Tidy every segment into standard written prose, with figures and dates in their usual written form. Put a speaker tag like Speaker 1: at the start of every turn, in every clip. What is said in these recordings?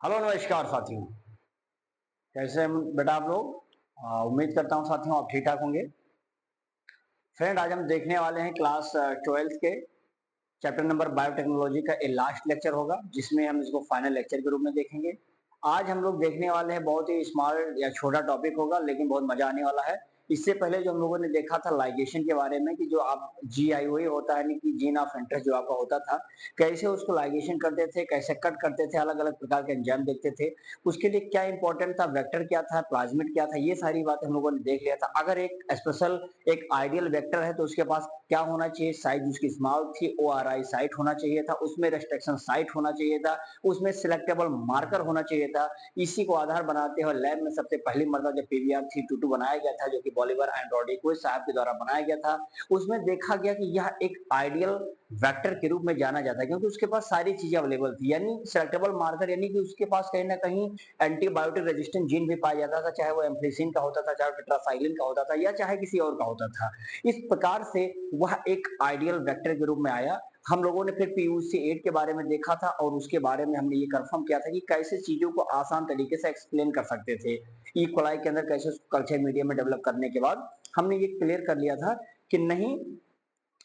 Speaker 1: Hello नमस्कार साथियों। कैसे हैं बेटा आप लोग? उम्मीद करता हूँ साथियों आप ठीक ठाक होंगे। फ्रेंड, आज हम देखने वाले हैं क्लास 12th के चैप्टर नंबर बायोटेक्नोलॉजी का ये लास्ट लेक्चर होगा, जिसमें हम इसको फाइनल लेक्चर के रूप में देखेंगे। आज हम लोग देखने वाले हैं, बहुत ही स्मॉल या छोटा टॉपिक होगा लेकिन बहुत मजा आने वाला है। इससे पहले जो हम लोगों ने देखा था लाइगेशन के बारे में, कि जो आप GIOA होता है, यानी कि जीन ऑफ इंटरेस्ट जो आपका होता था, कैसे उसको लाइगेशन करते थे, कैसे कट करते थे, अलग अलग प्रकार के एंजाइम देखते थे, उसके लिए क्या इंपॉर्टेंट था, वेक्टर क्या था, प्लाज्मिड क्या था, ये सारी बातें हम लोगों ने देख लिया था। अगर एक स्पेशल एक आइडियल वेक्टर है तो उसके पास क्या होना चाहिए, साइज उसकी स्मॉल थी, ORI साइट होना चाहिए था, उसमें रेस्ट्रिक्शन साइट होना चाहिए था, उसमें सिलेक्टेबल मार्कर होना चाहिए था। इसी को आधार बनाते हुए लैब में सबसे पहली मर्तबा जब PBr322 बनाया गया था, जो कि बॉलिवर एंड रॉड्रिगुez साहब के द्वारा बनाया गया था, उसमें देखा गया कि यह एक आइडियल वेक्टर के रूप में जाना जाता है, क्योंकि उसके पास सारी चीजें अवेलेबल थी। यानी सिलेक्टेबल मार्कर, यानी कि उसके पास कहीं ना कहीं एंटीबायोटिक रेजिस्टेंट जीन भी पाया जाता था, चाहे वो एम्फिसिन का होता था, चाहे टेट्रासाइक्लिन का होता था, या चाहे किसी और का होता था। इस प्रकार से वह एक आइडियल वेक्टर के रूप में आया। हम लोगों ने फिर PUC8 के बारे में देखा था, और उसके बारे में हमने ये कंफर्म किया था कि कैसे चीजों को आसान तरीके से एक्सप्लेन कर सकते थे। ई कोलाई के अंदर कैसे कल्चर मीडियम में डेवलप करने के बाद हमने ये क्लियर कर लिया था कि नहीं,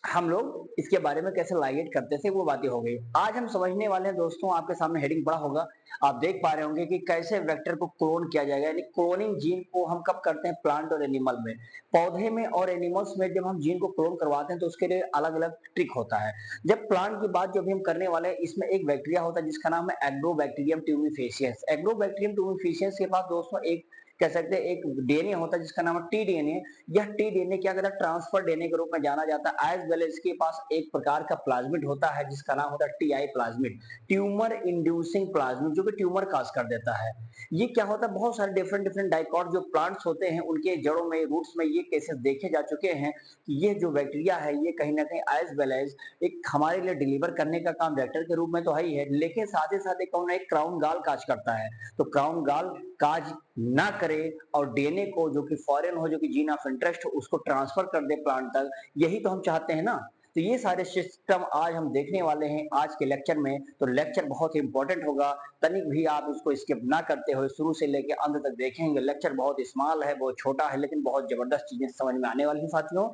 Speaker 1: हम लोग इसके बारे में कैसे लाइगेट करते थे, वो बातें हो गई। आज हम समझने वाले हैं दोस्तों, आपके सामने हेडिंग बड़ा होगा, आप देख पा रहे होंगे कि कैसे वेक्टर को क्लोन किया जाएगा। यानी क्लोनिंग जीन को हम कब करते हैं, प्लांट और एनिमल में, पौधे में और एनिमल्स में जब हम जीन को क्लोन करवाते हैं तो उसके लिए अलग अलग ट्रिक होता है। जब प्लांट की बात जो भी हम करने वाले हैं, इसमें एक बैक्टीरिया होता है जिसका नाम है एग्रोबैक्टीरियम ट्यूमिफेसियंस। एग्रोबैक्टीरियम ट्यूमिफेसियंस के पास दोस्तों एक कह सकते हैं एक DNA होता है जिसका नाम है tDNA। यह tDNA क्या कहता है, ट्रांसफर DNA के रूप में जाना जाता है। एज वेल इसके पास एक प्रकार का प्लाज्मिड होता है जिसका नाम होता है TI plasmid, tumour inducing plasmid, जो कि ट्यूमर काज कर देता है। ये क्या होता है, बहुत सारे डिफरेंट डिफरेंट डाइकॉट जो प्लांट्स होते हैं उनके जड़ों में, रूट्स में ये केसेस देखे जा चुके हैं कि ये जो बैक्टीरिया है ये कहीं ना कहीं एज वेल एज एक हमारे लिए डिलीवर करने का काम वेक्टर के रूप में तो है ही है, लेकिन साथ ही साथ एक क्राउन गाल काज करता है। तो क्राउन गाल काज ना करे और DNA को जो कि फॉरेन हो, जो कि जीन ऑफ इंटरेस्ट हो, उसको ट्रांसफर कर दे प्लांट तक, यही तो हम चाहते हैं ना। तो ये सारे सिस्टम आज हम देखने वाले हैं आज के लेक्चर में। तो लेक्चर बहुत ही इंपॉर्टेंट होगा, तनिक भी आप उसको स्किप ना करते हुए शुरू से लेकर अंत तक देखेंगे। लेक्चर बहुत स्मॉल है, बहुत छोटा है, लेकिन बहुत जबरदस्त चीजें समझ में आने वाली है साथियों।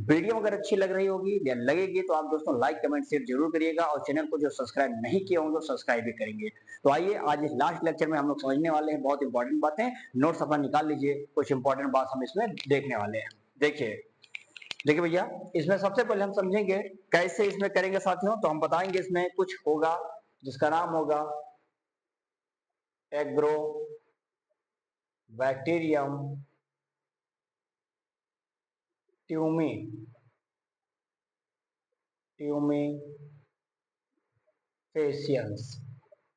Speaker 1: वीडियो अगर अच्छी लग रही होगी या लगेगी तो आप दोस्तों लाइक कमेंट शेयर जरूर करिएगा, और चैनल को जो सब्सक्राइब नहीं किए होंगे तो सब्सक्राइब भी करेंगे। तो आइए आज इस लास्ट लेक्चर में हम लोग समझने वाले हैं बहुत इंपॉर्टेंट बातें। नोट्स अपना निकाल लीजिए, कुछ इंपॉर्टेंट बात हम इसमें देखने वाले हैं। देखिए देखिए भैया, इसमें सबसे पहले हम समझेंगे कैसे इसमें करेंगे साथियों। तो हम बताएंगे इसमें कुछ होगा जिसका नाम होगा एग्रो बैक्टीरियम ट्यूमी ट्यूमिफेसियंस।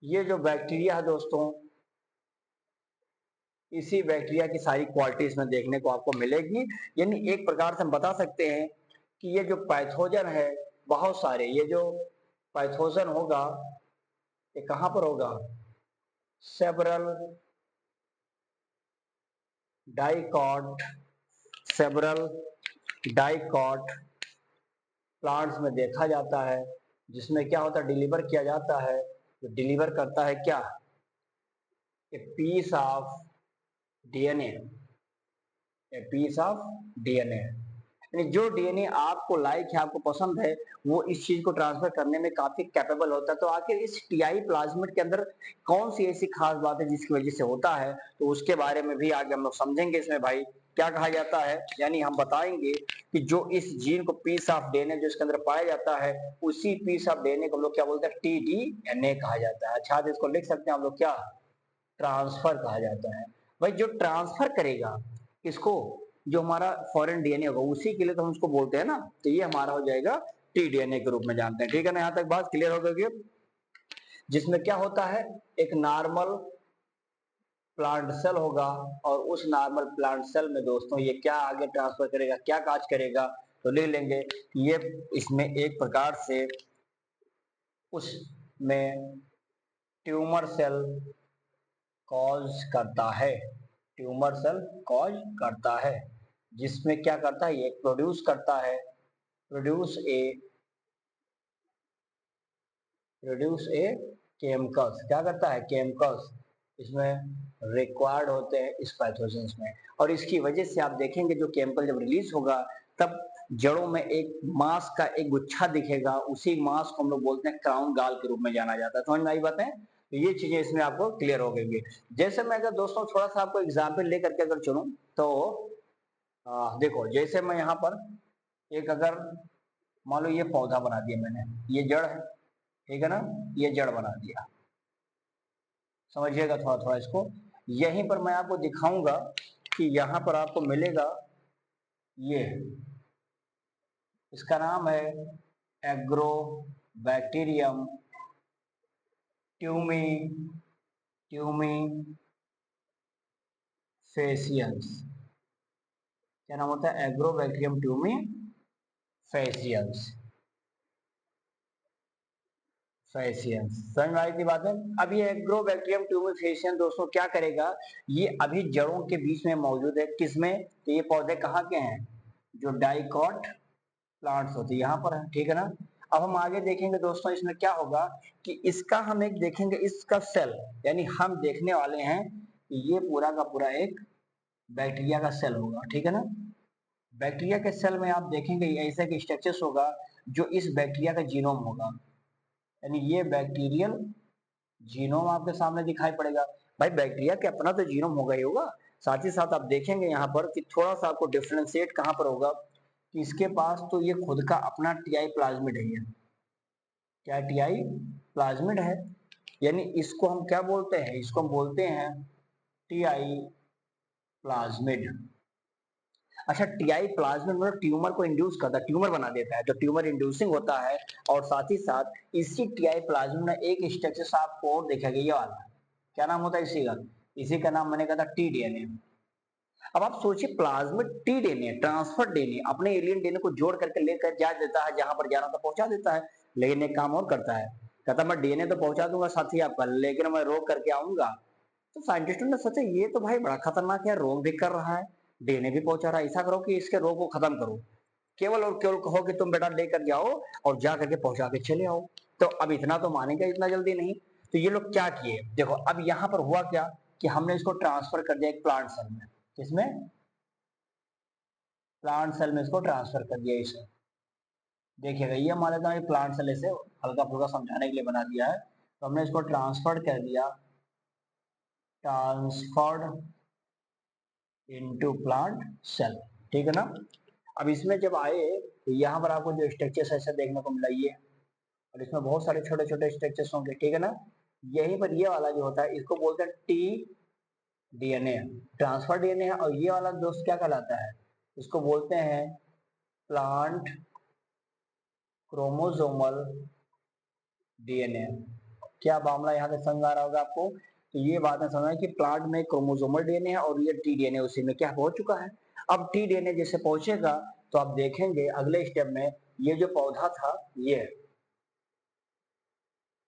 Speaker 1: ये जो बैक्टीरिया है दोस्तों, इसी बैक्टीरिया की सारी क्वालिटीज में देखने को आपको मिलेगी। यानी एक प्रकार से हम बता सकते हैं कि ये जो पैथोजन है, बहुत सारे ये जो पैथोजन होगा ये कहां पर होगा, several dicot several dicot plants में देखा जाता है, जिसमें क्या होता है, डिलीवर किया जाता है। तो डिलीवर करता है क्या, a piece of DNA, a piece of DNA। यानी जो DNA आपको लाइक है, आपको पसंद है, वो इस चीज को ट्रांसफर करने में काफी कैपेबल होता है। तो आखिर इस TI प्लाज्मिड के अंदर कौन सी ऐसी खास बात है जिसकी वजह से होता है, तो उसके बारे में भी आगे हम लोग समझेंगे। इसमें भाई क्या कहा जाता है, यानी हम बताएंगे कि जो इस जीन को पीस ऑफ DNA जो इसके अंदर पाया जाता है, उसी पीस ऑफ DNA को हम लोग क्या बोलते हैं, tDNA कहा जाता है। अच्छा, तो इसको लिख सकते हैं हम लोग क्या, ट्रांसफर कहा जाता है। भाई जो ट्रांसफर करेगा इसको, जो हमारा फॉरेन DNA होगा, उसी के लिए तो हम उसको बोलते हैं ना। तो ये हमारा हो जाएगा tDNA के रूप में जानते हैं। ठीक है ना, यहां तक बात क्लियर हो गई। जिसमें क्या होता है, एक नॉर्मल प्लांट सेल होगा, और उस नॉर्मल प्लांट सेल में दोस्तों ये क्या आगे ट्रांसफर करेगा, क्या काज करेगा, तो ले लेंगे ये इसमें एक प्रकार से उसमें ट्यूमर सेल कॉज करता है, ट्यूमर सेल कॉज करता है, जिसमें क्या करता है, ये प्रोड्यूस करता है, प्रोड्यूस ए केमिकल्स क्या करता है, केमिकल्स इसमें रिक्वायर्ड होते हैं इस पैथोजेंस में, और इसकी वजह से आप देखेंगे जो केमिकल जब रिलीज होगा तब जड़ों में एक मांस का एक गुच्छा दिखेगा, उसी मांस को हम लोग बोलते हैं क्राउन गाल के रूप में जाना जाता है। समझ में आई बातें? तो ये चीजें इसमें आपको क्लियर हो गई। जैसे मैं अगर दोस्तों थोड़ा सा आपको एग्जाम्पल लेकर के अगर चलूं तो देखो जैसे मैं यहाँ पर एक अगर मान लो ये पौधा बना दिया मैंने, ये जड़ है, ठीक है ना, ये जड़ बना दिया, समझिएगा थोड़ा थोड़ा इसको। यहीं पर मैं आपको दिखाऊंगा कि यहाँ पर आपको मिलेगा ये, इसका नाम है एग्रो बैक्टीरियम ट्यूमी ट्यूमी फेसियंस। क्या नाम होता है, एग्रो बैक्टीरियम ट्यूमी फेसियंस। फेसियंस समझ में आई थी बात है? अब ये एग्रो बैक्टीरियम ट्यूमिफेशियन दोस्तों क्या करेगा, ये अभी जड़ों के बीच में मौजूद है, किसमें, तो ये पौधे कहाँ के हैं, जो डाइकॉट प्लांट्स होते हैं यहाँ पर है, ठीक है ना। अब हम आगे देखेंगे दोस्तों इसमें क्या होगा कि इसका हम एक देखेंगे इसका सेल, यानी हम देखने वाले हैं कि ये पूरा का पूरा एक बैक्टीरिया का सेल होगा, ठीक है ना। बैक्टीरिया के सेल में आप देखेंगे ऐसा कि स्ट्रक्चर्स होगा जो इस बैक्टीरिया का जीनोम होगा, यानी ये बैक्टीरियल जीनोम आपके सामने दिखाई पड़ेगा। भाई बैक्टीरिया के अपना तो जीनोम होगा ही होगा, साथ ही साथ आप देखेंगे यहाँ पर कि थोड़ा सा आपको डिफ्रेंशिएट कहाँ पर होगा कि इसके पास तो ये खुद का अपना टीआई प्लाज्मिड है, ये क्या टीआई प्लाज्मिड है, यानी इसको हम क्या बोलते हैं, इसको हम बोलते हैं टीआई प्लाज्मिड। अच्छा टीआई प्लाज्मिड मतलब ट्यूमर को इंड्यूस करता है, ट्यूमर बना देता है, तो ट्यूमर इंड्यूसिंग होता है। और साथ ही साथ इसी टीआई प्लाज्मिड में एक स्ट्रक्चर आपको और देखेगा ये वाला, क्या नाम होता है इसी का, इसी का नाम मैंने कहा था टी डीएनए। अब आप सोचिए plasmid T DNA transfer DNA अपने एलियन डीएनए को जोड़ करके लेकर जा देता है, जहां पर जाना तो पहुंचा देता है, लेकिन एक काम और करता है, कहता मैं डीएनए तो पहुंचा दूंगा साथी आपका, लेकिन मैं रोक करके आऊंगा। तो साइंटिस्टों ने सोचा ये तो भाई बड़ा खतरनाक है, रोग भी कर रहा है डीएनए भी पहुंचा रहा है, ऐसा करो कि इसके रोग को खत्म करो, केवल और केवल कहो कि तुम बेटा लेकर जाओ और जा करके पहुंचा के चले आओ। तो अब इतना तो मानेगा इतना जल्दी नहीं। तो ये लोग क्या किए, देखो अब यहाँ पर हुआ क्या कि हमने इसको ट्रांसफर कर दिया एक प्लांट सेल में, किसमें, प्लांट सेल में इसको ट्रांसफर कर दिया इसे। देखिएगा ये मान लेता हूँ प्लांट सेल इसे हल्का फुल्का समझाने के लिए बना दिया है, तो हमने इसको ट्रांसफर कर दिया, ट्रांसफर्ड इनटू प्लांट सेल, ठीक है ना। अब इसमें जब आए तो यहाँ पर आपको जो स्ट्रक्चर्स ऐसा देखने को मिला ये, और इसमें बहुत सारे छोटे छोटे स्ट्रक्चर्स होंगे, ठीक है ना। यहीं पर ये वाला जो होता है इसको बोलते हैं टी डीएनए, ट्रांसफर डीएनए है, और ये वाला दोस्त क्या कहलाता है, इसको बोलते हैं प्लांट क्रोमोसोमल डीएनए। क्या मामला यहाँ पे समझ आ रहा होगा आपको, तो ये बात है समझ कि प्लांट में क्रोमोसोमल डीएनए है और ये टी डीएनए उसी में क्या पहुंच चुका है। अब टी डीएनए जैसे पहुंचेगा तो आप देखेंगे अगले स्टेप में ये जो पौधा था ये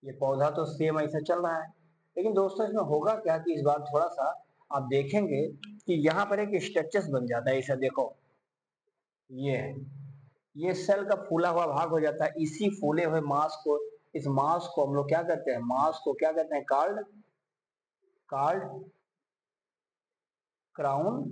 Speaker 1: पौधा तो सेम ऐसा चल रहा है, लेकिन दोस्तों इसमें होगा क्या कि इस बार थोड़ा सा आप देखेंगे कि यहाँ पर एक स्ट्रक्चर्स बन जाता है ऐसा, देखो ये ये सेल का फूला हुआ भाग हो जाता है, इसी फूले हुए मांस को, इस मांस को हम लोग क्या कहते हैं, मांस को क्या कहते हैं, कार्ड कार्ड क्राउन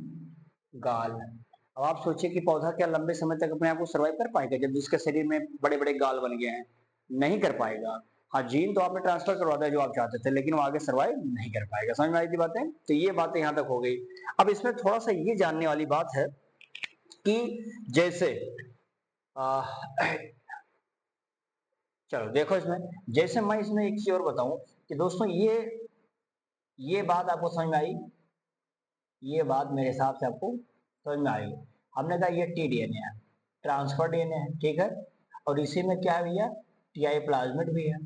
Speaker 1: गाल। अब आप सोचिए कि पौधा क्या लंबे समय तक अपने आप को सर्वाइव कर पाएगा जब जिसके शरीर में बड़े बड़े गाल बन गए हैं, नहीं कर पाएगा। हाँ जीन तो आपने ट्रांसफर करवा दिया जो आप चाहते थे, लेकिन वो आगे सर्वाइव नहीं कर पाएगा। समझ में आई थी बातें, तो ये बातें यहाँ तक हो गई। अब इसमें थोड़ा सा ये जानने वाली बात है कि जैसे आ, चलो देखो इसमें, जैसे मैं इसमें एक चीज और बताऊं कि दोस्तों ये बात आपको समझ में आई, ये बात मेरे हिसाब से आपको समझ में आई। हमने कहा ये टी डीएनए है, ट्रांसफर डीएनए है, ठीक है, और इसी में क्या है भैया, टीआई प्लाज्मिड भी है,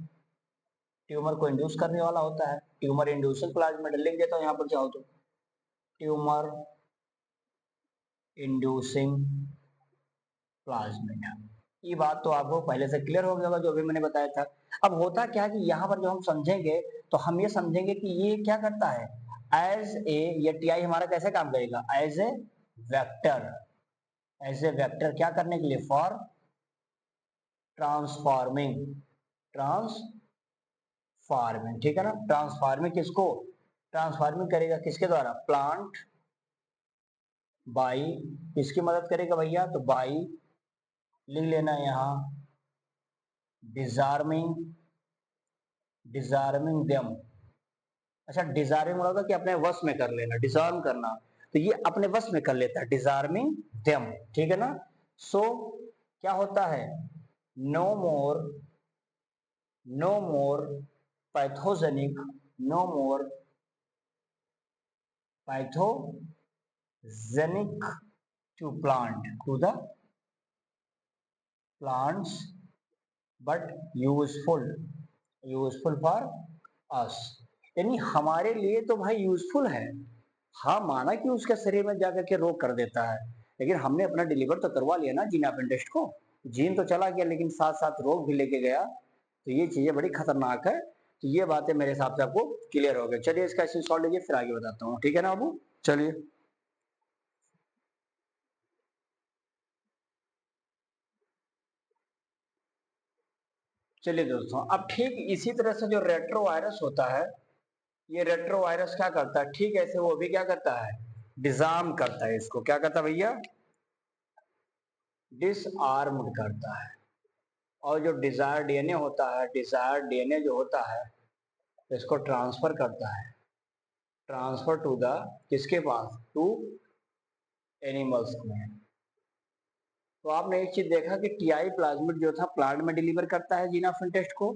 Speaker 1: ट्यूमर को इंड्यूस करने वाला होता है, ट्यूमर इंड्यूसिंग प्लाज्मिड लिख देता हूँ यहाँ पर चाहो तो, ट्यूमर इंड्यूसिंग प्लाज्मिड। ये बात तो आपको पहले से क्लियर हो गया होगा जो भी मैंने बताया था। अब होता क्या कि यहाँ पर जो हम समझेंगे तो हम ये समझेंगे कि ये क्या करता है, एज ए, ये टीआई हमारा कैसे काम करेगा, as a vector, as a vector क्या करने के लिए, फॉर ट्रांसफॉर्मिंग फार्मिंग, ठीक है ना। ट्रांसफार्मिंग किसको, ट्रांसफार्मिंग करेगा किसके द्वारा, प्लांट बाई, किसकी मदद करेगा भैया, तो बाई लिख लेना यहाँ, डिजार्मिंग, डिजार्मिंग देम। अच्छा, डिजार्मिंग होगा कि अपने वश में कर लेना, डिजार्म करना, तो ये अपने वश में कर लेता है, डिजार्मिंग देम, ठीक है ना। सो क्या होता है, no more, no more pathogenic, no more pathogenic to plant, to the plants, but useful for us, यानी हमारे लिए तो भाई यूजफुल है। हाँ माना कि उसके शरीर में जाकर के रोग कर देता है, लेकिन हमने अपना डिलीवर तो करवा लिया ना जीन अपेंडिस्ट को, जीन तो चला गया लेकिन साथ साथ रोग भी लेके गया, तो ये चीजें बड़ी खतरनाक है। तो ये बातें मेरे हिसाब से आपको क्लियर हो गई। चलिए इसका सॉल्व लीजिए, फिर आगे बताता हूँ, ठीक है ना बाबू। चलिए चलिए दोस्तों, अब ठीक इसी तरह से जो रेट्रो वायरस होता है, ये रेट्रो वायरस क्या करता है, ठीक ऐसे वो भी क्या करता है, डिजार्म करता है, इसको क्या करता है भैया, डिसआर्म्ड करता है। और जो डिजायर डीएनए होता है, डिजायर डीएनए जो होता है, इसको ट्रांसफर करता है, ट्रांसफर टू द, किसके पास, टू एनिमल्स में। तो आपने एक चीज देखा कि टीआई प्लाज्मिड जो था प्लांट में डिलीवर करता है जीना टेस्ट को,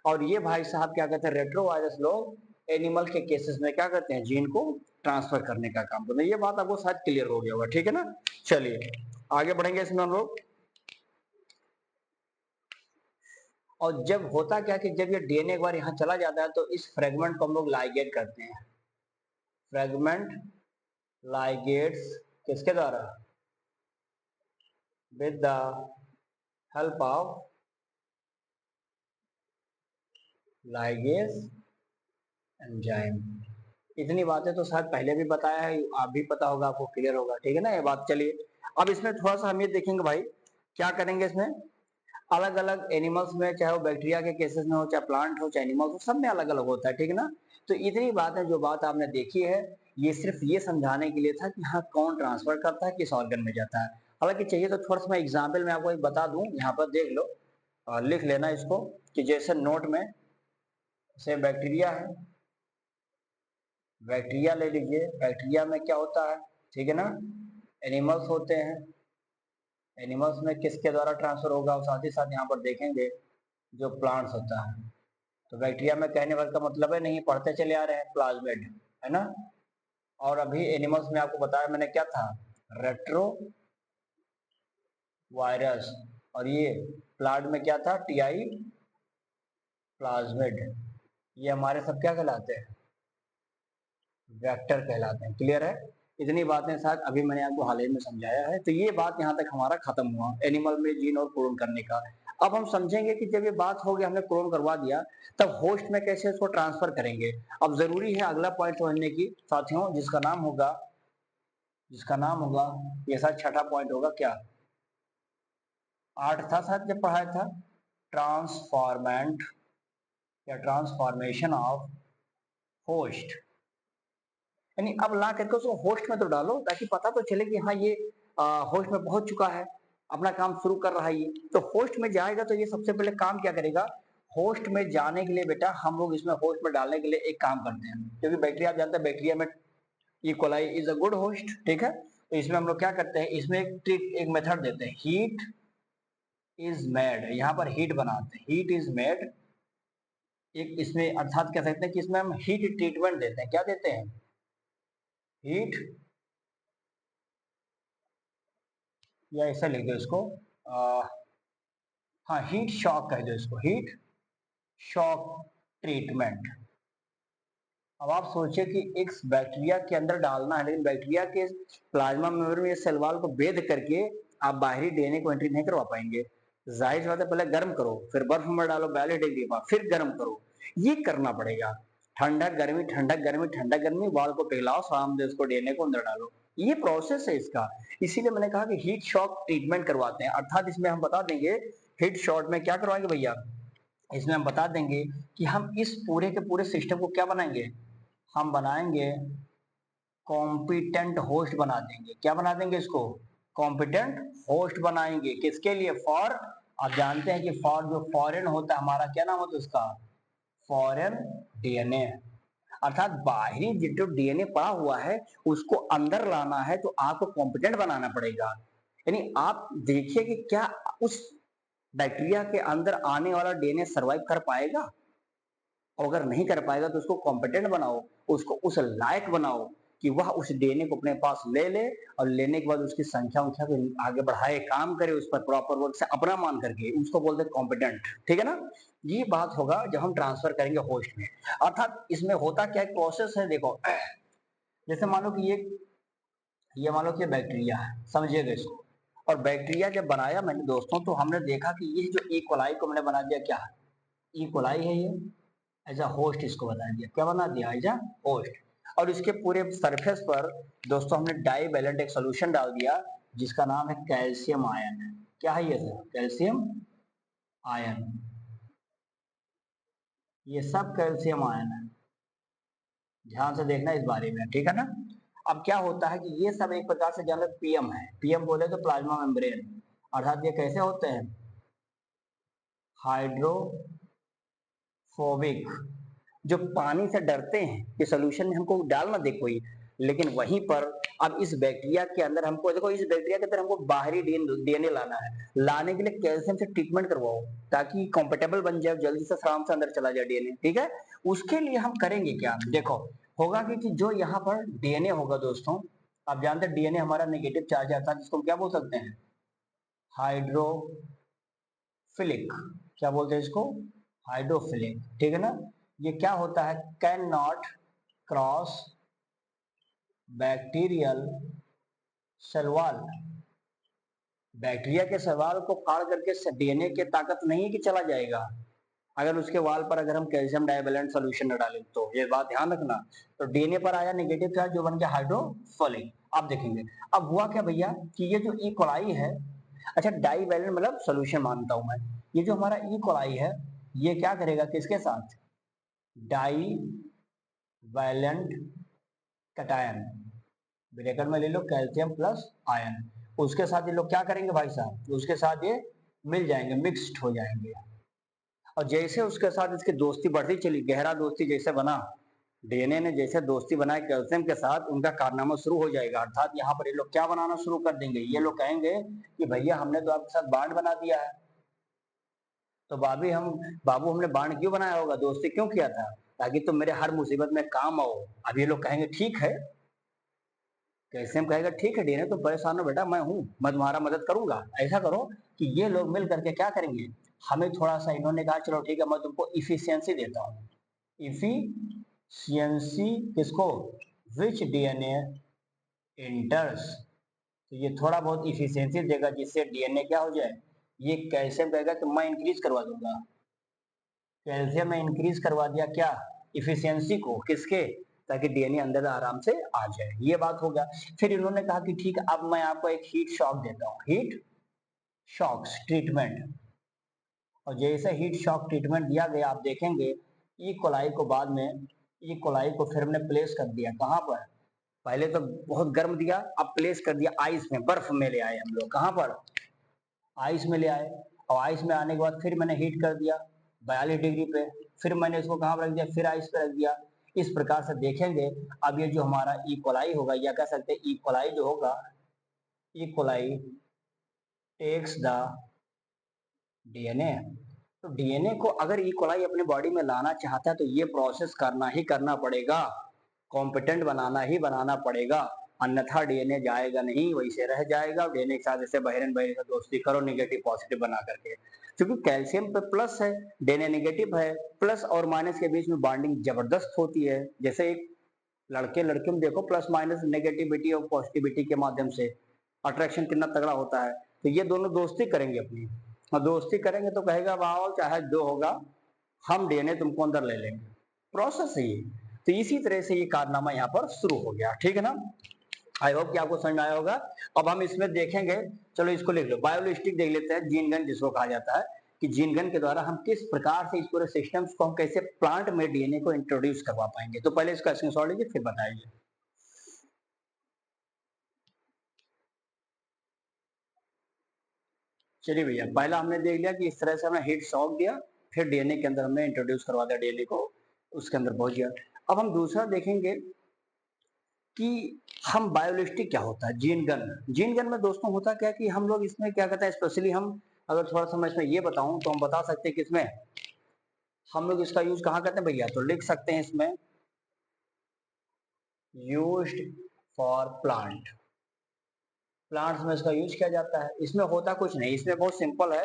Speaker 1: और ये भाई साहब क्या कहते हैं, रेट्रोवायरस लोग एनिमल के केसेस में क्या करते हैं, जीन को ट्रांसफर करने का काम करते हैं। ये बात आपको शायद क्लियर हो गया होगा, ठीक है ना। चलिए आगे बढ़ेंगे इसमें हम लोग। और जब होता क्या कि जब ये डीएनए एक बार यहाँ चला जाता है तो इस फ्रेगमेंट को हम लोग लाइगेट करते हैं, फ्रेगमेंट लाइगेट्स, किसके द्वारा, with the help of ligase enzyme. इतनी बातें तो शायद पहले भी बताया है, आप भी पता होगा, आपको क्लियर होगा, ठीक है ना ये बात। चलिए अब इसमें थोड़ा सा हम ये देखेंगे भाई, क्या करेंगे इसमें, अलग अलग एनिमल्स में, चाहे वो बैक्टीरिया के केसेस में हो, चाहे प्लांट हो, चाहे एनिमल्स हो, सब में अलग अलग होता है, ठीक है ना। तो इतनी बात है, जो बात आपने देखी है, ये सिर्फ ये समझाने के लिए था कि हाँ कौन ट्रांसफर करता है, किस ऑर्गन में जाता है। हालांकि चाहिए तो थोड़ा सा मैं एग्जाम्पल में आपको एक बता दूं, यहाँ पर देख लो, लिख लेना इसको, कि जैसे नोट में से बैक्टीरिया है, बैक्टीरिया ले लीजिए, बैक्टीरिया में क्या होता है, ठीक है ना, एनिमल्स होते हैं, एनिमल्स में किसके द्वारा ट्रांसफर होगा, और साथ ही साथ यहाँ पर देखेंगे जो प्लांट्स होता है। तो बैक्टीरिया में कहने वाले का मतलब है, नहीं पढ़ते चले आ रहे हैं, प्लाज्मिड है ना। और अभी एनिमल्स में आपको बताया मैंने क्या था, रेट्रो वायरस, और ये प्लांट में क्या था, टीआई प्लाज्मिड। ये हमारे सब क्या कहलाते हैं, वेक्टर कहलाते हैं, क्लियर है। इतनी बातें शायद अभी मैंने आपको हाल ही में समझाया है। तो ये बात यहाँ तक हमारा खत्म हुआ एनिमल में जीन और क्लोन करने का। अब हम समझेंगे कि जब ये बात हो गई, हमने क्लोन करवा दिया, तब होस्ट में कैसे इसको ट्रांसफर करेंगे। अब जरूरी है अगला पॉइंट समझने की साथियों, जिसका नाम होगा, जिसका नाम होगा, ये शायद छठा पॉइंट होगा क्या, 8 था शायद जब पढ़ाया था, ट्रांसफॉर्मेंट या ट्रांसफॉर्मेशन ऑफ होस्ट। यानी अब ला करके उसको होस्ट में तो डालो, ताकि पता तो चले कि हाँ ये होस्ट में पहुंच चुका है, अपना काम शुरू कर रहा है ये। तो होस्ट में जाएगा तो ये सबसे पहले काम क्या करेगा, होस्ट में जाने के लिए बेटा हम लोग इसमें होस्ट में डालने के लिए एक काम करते हैं, क्योंकि बैक्टीरिया आप जानते हैं, बैक्टीरिया में E coli is a good host, ठीक है। तो इसमें हम लोग क्या करते हैं, इसमें एक ट्रिक, एक मेथड देते हैं, हीट इज मेड, यहाँ पर हीट बनाते हैं, हीट इज मेड। एक इसमें अर्थात कह सकते हैं कि इसमें हम हीट ट्रीटमेंट देते हैं, क्या देते हैं, हीट, या ऐसा लिख दो इसको, हाँ हीट शॉक कह दो इसको, हीट शॉक ट्रीटमेंट। अब आप सोचिए कि एक बैक्टीरिया के अंदर डालना है, लेकिन बैक्टीरिया के प्लाज्मा मेम्ब्रेन में सेल वॉल को भेद करके आप बाहरी डीएनए को एंट्री नहीं करवा पाएंगे। जाहिर सी बात है, पहले गर्म करो, फिर बर्फ में डालो 42 डिग्री पर, फिर गर्म करो, ये करना पड़ेगा। ठंडक गर्मी, ठंडक गर्मी, ठंडक गर्मी, वॉल को पिघलाओ, शाम दे उसको डीएनए को अंदर डालो, ये प्रोसेस है इसका। इसीलिए मैंने कहा कि हीट शॉक ट्रीटमेंट करवाते हैं, अर्थात इसमें हम बता देंगे हीट शॉट में क्या करवाएंगे भैया, इसमें हम बता देंगे कि हम इस पूरे के पूरे सिस्टम को क्या बनाएंगे, हम बनाएंगे कॉम्पिटेंट होस्ट बना देंगे। क्या बना देंगे इसको, कॉम्पिटेंट होस्ट बनाएंगे। किसके लिए, फॉर, आप जानते हैं कि फॉर जो फॉरेन होता है हमारा, क्या नाम होता है उसका, फॉरेन डीएनए। अर्थात बाहरी जो डीएनए पड़ा हुआ है उसको अंदर लाना है तो आपको कॉम्पिटेंट बनाना पड़ेगा। यानी आप देखिए कि क्या उस बैक्टीरिया के अंदर आने वाला डीएनए सरवाइव कर पाएगा, और अगर नहीं कर पाएगा तो उसको कॉम्पिटेंट बनाओ, उसको उस लायक बनाओ कि वह उस डीएनए को अपने पास ले ले, और लेने के बाद उसकी संख्या को आगे बढ़ाए, काम करे उस पर प्रॉपर वर्क से अपना मान करके, उसको बोलते हैं कॉम्पिटेंट। ठीक है ना, ये बात होगा जब हम ट्रांसफर करेंगे होस्ट में। अर्थात इसमें होता क्या, एक प्रोसेस है। देखो जैसे मान लो कि ये मान लो कि बैक्टीरिया है, समझिएगा इसको। और बैक्टीरिया जब बनाया मैंने दोस्तों, तो हमने देखा कि ये जो ई कोलाई को मैंने बना दिया, क्या ई कोलाई है ये, एज अ होस्ट इसको बना दिया। क्या बना दिया, एज अ होस्ट। और इसके पूरे सरफेस पर दोस्तों हमने डाई वैलेंट एक सोल्यूशन डाल दिया जिसका नाम है कैल्शियम आयन। क्या है ये सर, कैल्शियम आयन। ये सब कैल्शियम आयन है, ध्यान से देखना इस बारे में, ठीक है ना। अब क्या होता है कि ये सब एक प्रकार से जान लो पीएम है, पीएम बोले तो प्लाज्मा मेम्ब्रेन। अर्थात ये कैसे होते हैं, हाइड्रोफोबिक, जो पानी से डरते हैं कि सोल्यूशन में हमको डाल ना दे कोई, लेकिन वहीं पर अब इस बैक्टीरिया के अंदर हमको, देखो इस बैक्टीरिया के अंदर हमको बाहरी डीएनए लाना है, लाने के लिए कैल्शियम से ट्रीटमेंट करवाओ ताकि कंफर्टेबल बन जाए, जल्दी से आराम से अंदर चला जाए डीएनए। ठीक है, उसके लिए हम करेंगे क्या, देखो होगा कि जो यहाँ पर डीएनए होगा दोस्तों, आप जानते हैं डीएनए हमारा नेगेटिव चार्ज आता है, जिसको क्या बोल सकते हैं, हाइड्रोफिलिक। क्या बोलते हैं इसको, हाइड्रोफिलिक। ठीक है ना, ये क्या होता है, can not cross bacterial salwar. Bacteria के सवाल को फाड़ करके डीएनए की ताकत नहीं है कि चला जाएगा, अगर उसके वाल पर अगर हम कैल्शियम डाइवेलेंट सोल्यूशन न डालें तो, ये बात ध्यान रखना। तो डीएनए पर आया नेगेटिव चार्ज जो बन गया हाइड्रोफिलिक। आप देखेंगे अब हुआ क्या भैया कि ये जो ई कोलाई है, अच्छा डाइवेलेंट मतलब सोल्यूशन मानता हूं मैं, ये जो हमारा ई कोलाई है ये क्या करेगा, किसके साथ, डाई वैलेंट कटायन, ब्रैकेट में ले लो कैल्शियम प्लस आयन, उसके साथ ये लोग क्या करेंगे भाई साहब, उसके साथ ये मिल जाएंगे, मिक्स्ड हो जाएंगे। और जैसे उसके साथ इसकी दोस्ती बढ़ती चली, गहरा दोस्ती जैसे बना, डीएनए ने जैसे दोस्ती बनाई कैल्शियम के साथ, उनका कारनामा शुरू हो जाएगा। अर्थात यहाँ पर ये लोग क्या बनाना शुरू कर देंगे, ये लोग कहेंगे कि भैया हमने तो आपके साथ बांड बना दिया है, तो बाबू हमने बांड क्यों बनाया होगा, दोस्ती क्यों किया था, ताकि तुम मेरे हर मुसीबत में काम आओ। अब ये लोग कहेंगे ठीक है, कैल्शियम कहेगा ठीक है डीएनए, तुम परेशान हो बेटा, मैं हूं, मैं तुम्हारा मदद करूंगा। ऐसा करो कि ये लोग मिल करके क्या करेंगे, हमें थोड़ा सा, इन्होंने कहा चलो ठीक है मैं तुमको इफिशियंसी देता हूँ, इफिशियंसी किसको, विच डीएनए इंटर्स, तो ये थोड़ा बहुत इफिशियंसी देगा जिससे डीएनए क्या हो जाए, ये कैल्शियम कहेगा कि मैं इंक्रीज करवा दूंगा, कैल्शियम में इंक्रीज करवा दिया क्या, इफिशियंसी को, किसके, ताकि डीएनए अंदर आराम से आ जाए। ये बात हो गया। फिर इन्होंने कहा कि ठीक है अब मैं आपको एक हीट शॉक देता हूँ, हीट शॉक्स ट्रीटमेंट। और जैसे हीट शॉक ट्रीटमेंट दिया गया, आप देखेंगे ई कोलाई को, बाद में ई कोलाई को फिर हमने प्लेस कर दिया कहाँ पर, पहले तो बहुत गर्म दिया, अब प्लेस कर दिया आइस में, बर्फ में ले आए हम लोग, कहाँ पर, आइस में ले आए। और आइस में आने के बाद फिर मैंने हीट कर दिया 42 डिग्री पे, फिर मैंने इसको कहाँ पर रख दिया, फिर आइस पे रख दिया। इस प्रकार से देखेंगे अब ये जो हमारा ई कोलाई होगा, या कह सकते हैं ई कोलाई जो होगा, E coli takes the DNA. तो डीएनए को अगर ई कोलाई अपने बॉडी में लाना चाहता है तो ये प्रोसेस करना ही करना पड़ेगा, कॉम्पिटेंट बनाना ही बनाना पड़ेगा, अन्यथा डीएनए जाएगा नहीं, वैसे रह जाएगा। डीएनए के साथ जैसे बहरन बहरी से दोस्ती करो नेगेटिव पॉजिटिव बना करके, क्योंकि कैल्शियम पे प्लस है, डीएनए नेगेटिव है, प्लस और माइनस के बीच में बॉन्डिंग जबरदस्त होती है। जैसे एक लड़के लड़के में देखो प्लस माइनस नेगेटिविटी और पॉजिटिविटी के माध्यम से अट्रैक्शन कितना तगड़ा होता है। तो ये दोनों दोस्ती करेंगे अपनी, और दोस्ती करेंगे तो कहेगा भाव चाहे जो होगा हम डीएनए तुमको अंदर ले लेंगे, प्रोसेस है ये। तो इसी तरह से ये कारनामा यहाँ पर शुरू हो गया, ठीक है ना। आई होप कि आपको समझ में आया होगा। अब हम इसमें देखेंगे, चलो इसको लिख लो, बायोलिस्टिक देख लेते हैं, जीन गन जिसको कहा जाता है कि जीन गन के द्वारा हम किस प्रकार से इस पूरे सिस्टम्स को हम कैसे प्लांट में डीएनए को इंट्रोड्यूस करवा पाएंगे। तो पहले इसका स्क्रीनशॉट लीजिए फिर बताइए। चलिए भैया, पहला हमने देख लिया कि इस तरह से हमने हीट शॉक दिया, फिर डीएनए के अंदर हमने इंट्रोड्यूस करवा दिया डीएनए को, उसके अंदर पहुंच गया। अब हम दूसरा देखेंगे कि हम बायोलिस्टिक क्या होता है, जीन गन। जीन गन में दोस्तों होता क्या है कि हम लोग इसमें क्या करते हैं, स्पेशली हम अगर थोड़ा सा मैं इसमें ये बताऊं तो हम बता सकते हैं कि इसमें हम लोग इसका यूज कहाँ करते हैं भैया, तो लिख सकते हैं इसमें यूज्ड फॉर प्लांट। प्लांट्स में इसका यूज किया जाता है। इसमें होता कुछ नहीं, इसमें बहुत सिंपल है।